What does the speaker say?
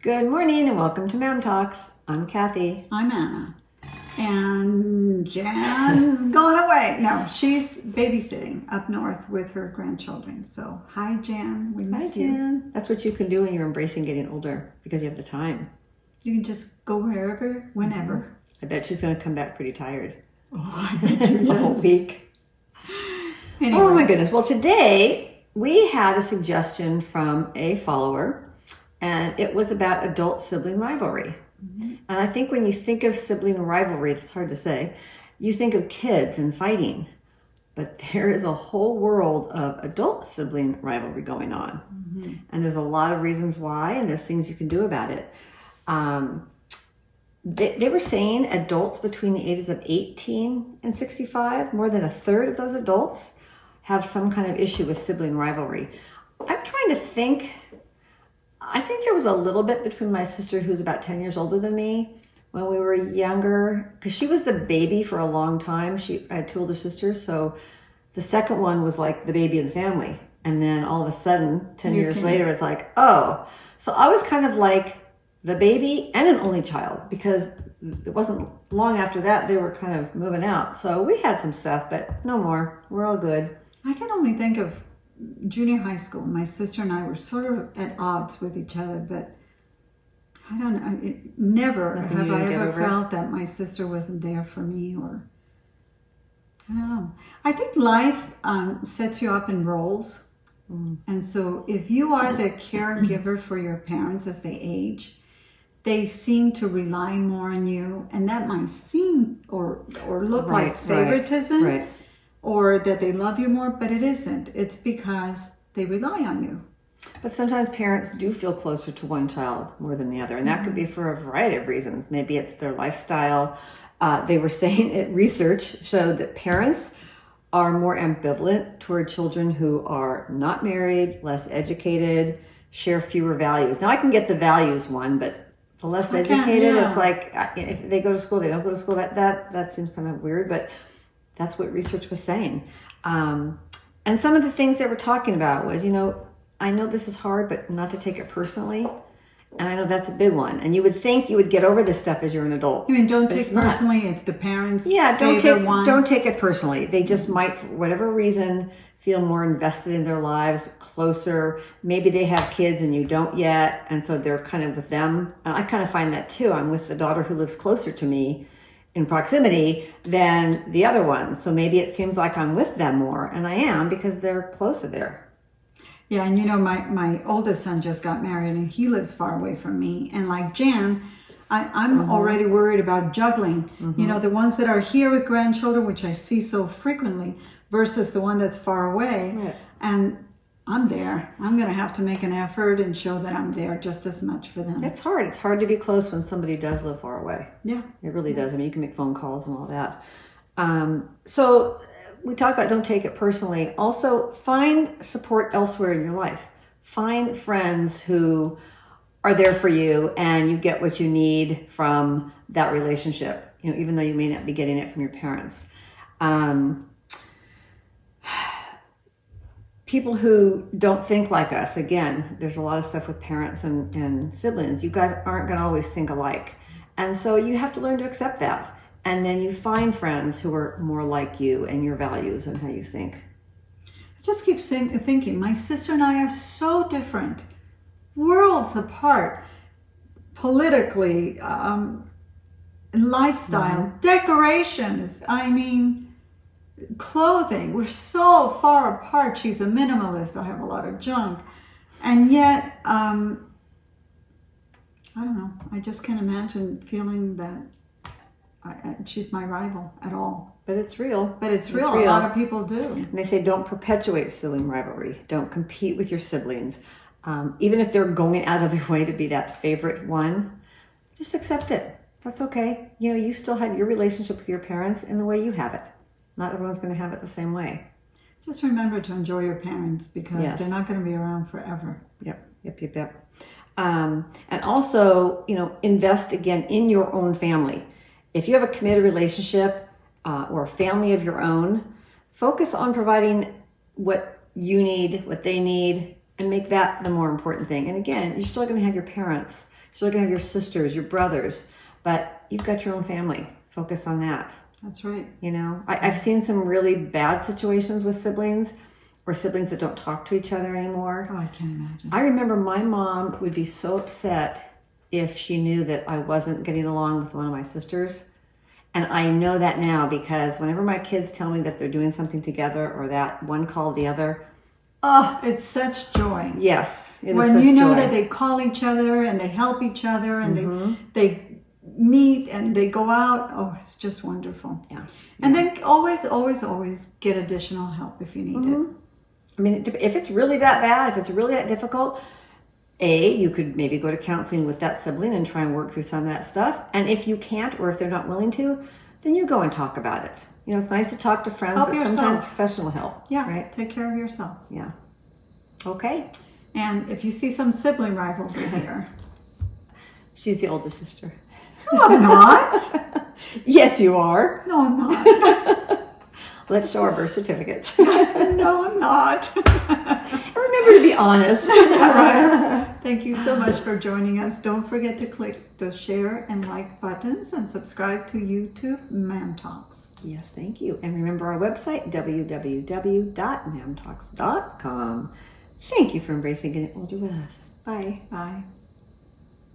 Good morning and welcome to Mam Talks. I'm Kathy. I'm Anna. And Jan's gone away. No, she's babysitting up north with her grandchildren. So, hi, Jan. We Hi, missed you. Jan. That's what you can do when you're embracing getting older because you have the time. You can just go wherever, whenever. I bet she's going to come back pretty tired. Oh, I bet you The whole does. week. Anyway. Oh my goodness. Well, today we had a suggestion from a follower and it was about adult sibling rivalry. Mm-hmm. And I think when you think of sibling rivalry, it's hard to say, you think of kids and fighting. But there is a whole world of adult sibling rivalry going on. Mm-hmm. And there's a lot of reasons why, and there's things you can do about it. They were saying adults between the ages of 18 and 65, more than a third of those adults have some kind of issue with sibling rivalry. I'm trying to think. I think there was a little bit between my sister, who's about 10 years older than me, when we were younger, because she was the baby for a long time. I had two older sisters, so the second one was like the baby of the family. And then all of a sudden, 10 years later, it's like, oh. So I was kind of like the baby and an only child, because it wasn't long after that they were kind of moving out. So we had some stuff, but no more. We're all good. I can only think of junior high school. My sister and I were sort of at odds with each other, but I don't know. Never Nothing have you I can get ever over? felt that my sister wasn't there for me, or I don't know. I think life sets you up in roles. And so if you are the caregiver for your parents as they age, they seem to rely more on you. And that might seem or look like favoritism. Right. Or that they love you more, but it isn't. It's because they rely on you. But sometimes parents do feel closer to one child more than the other, and that could be for a variety of reasons. Maybe it's their lifestyle. They were saying research showed that parents are more ambivalent toward children who are not married, less educated, share fewer values. Now I can get the values one, but the less educated, it's like if they go to school, they don't go to school. That seems kind of weird, but that's what research was saying. And some of the things they were talking about was, I know this is hard, but not to take it personally. And I know that's a big one. And you would think you would get over this stuff as you're an adult. You mean don't But take it's not. personally if the parents Don't favor one? take it personally. They just might, for whatever reason, feel more invested in their lives, closer. Maybe they have kids and you don't yet, and so they're kind of with them. And I kind of find that too. I'm with the daughter who lives closer to me in proximity than the other one. So maybe it seems like I'm with them more, and I am because they're closer there. Yeah, and my oldest son just got married and he lives far away from me. And like Jan, I'm already worried about juggling. The ones that are here with grandchildren, which I see so frequently, versus the one that's far away. Right. And I'm there. I'm going to have to make an effort and show that I'm there just as much for them. It's hard. It's hard to be close when somebody does live far away. Yeah. It really does. I mean, you can make phone calls and all that. So we talked about don't take it personally. Also, find support elsewhere in your life. Find friends who are there for you and you get what you need from that relationship, even though you may not be getting it from your parents. People who don't think like us, again, there's a lot of stuff with parents and siblings. You guys aren't going to always think alike. And so you have to learn to accept that. And then you find friends who are more like you and your values and how you think. I just keep thinking, my sister and I are so different, worlds apart, politically, lifestyle, decorations, clothing. We're so far apart. She's a minimalist. I have a lot of junk. And yet, I don't know. I just can't imagine feeling that she's my rival at all. But it's real. But it's real. A lot of people do. And they say don't perpetuate sibling rivalry. Don't compete with your siblings. Even if they're going out of their way to be that favorite one, just accept it. That's okay. You still have your relationship with your parents in the way you have it. Not everyone's going to have it the same way. Just remember to enjoy your parents because Yes. they're not going to be around forever. Yep. And also, invest again in your own family. If you have a committed relationship or a family of your own, focus on providing what you need, what they need, and make that the more important thing. And again, you're still going to have your parents. Sure can have your sisters, your brothers, but you've got your own family. Focus on that. That's right. You know, I've seen some really bad situations with siblings or siblings that don't talk to each other anymore. Oh, I can't imagine. I remember my mom would be so upset if she knew that I wasn't getting along with one of my sisters. And I know that now because whenever my kids tell me that they're doing something together or that one called the other, Oh, it's such joy. yes, it is When such you know joy. that they call each other and they help each other and Mhm. they meet and they go out. Oh, it's just wonderful. Yeah. And then always get additional help if you need it. I mean, if it's really that bad, if it's really that difficult, you could maybe go to counseling with that sibling and try and work through some of that stuff. And if you can't, or if they're not willing to, then you go and talk about it. You know, it's nice to talk to friends, Help but yourself. sometimes professional help. Yeah, Right? take care of yourself. Yeah. Okay. And if you see some sibling rivalry here, She's the older sister. no, I'm not. Yes, you are. No, I'm not. Let's show our birth certificates. No, I'm not. Remember to be honest. Thank you so much for joining us. Don't forget to click the share and like buttons and subscribe to YouTube Mam Talks. Yes, thank you. And remember our website, www.mamtalks.com. Thank you for embracing getting older with us. Bye. Bye.